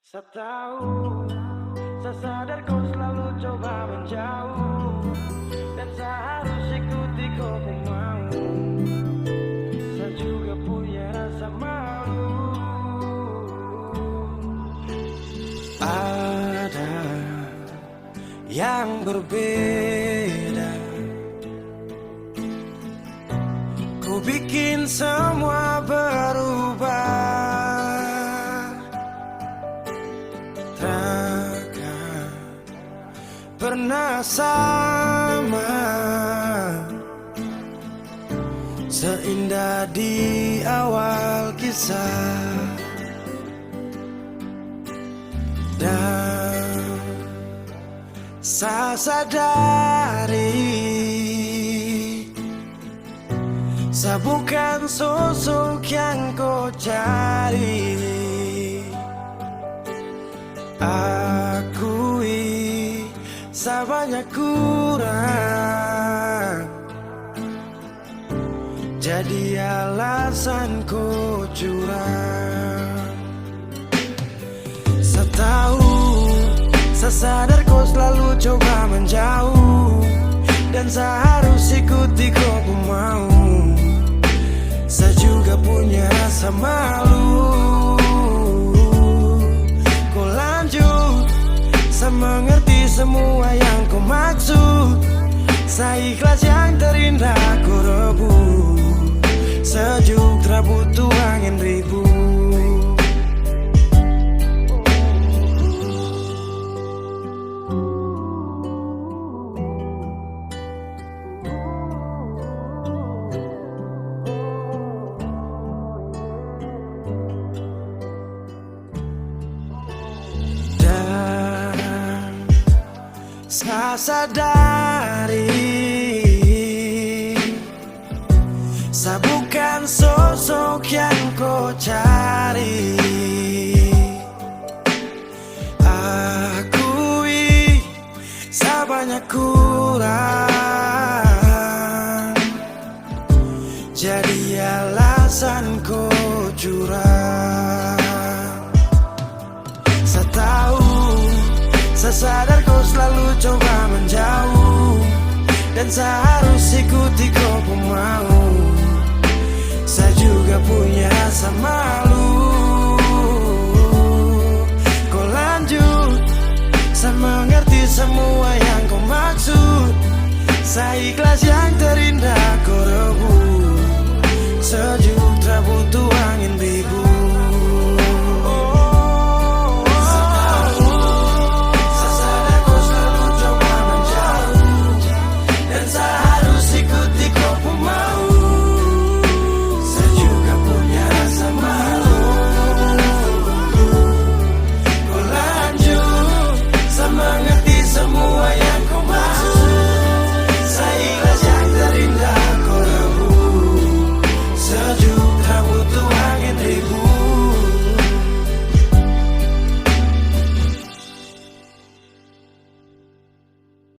Setahun, saya sadar kau selalu coba menjauh, dan saya harus ikuti kau mau. Saya juga punya rasa malu. Ada yang berbeda, ku bikin semua berubah. Takkan pernah sama seindah di awal kisah. Dan saya sadari saya bukan sosok yang kau cari. Akui saya banyak kurang, jadi alasan ku curang. Setahun, saya sadar kau selalu coba menjauh, dan saya harus ikuti kau mau. Saya juga punya rasa malu. Kau lanjut, saya mengerti semua yang kau maksud. Saya ikhlas yang terindah ku rebut. Sejuk tak butuh angin ribut. Saya sadari saya bukan sosok yang kau cari. Akui saya banyak kurang, jadi alasan kau curang. Saya tahu, saya sadar kau selalu coba menjauh, dan saya harus ikuti kau mau. Saya juga punya rasa malu. Kau lanjut, saya mengerti semua yang kau maksud. Saya ikhlas ya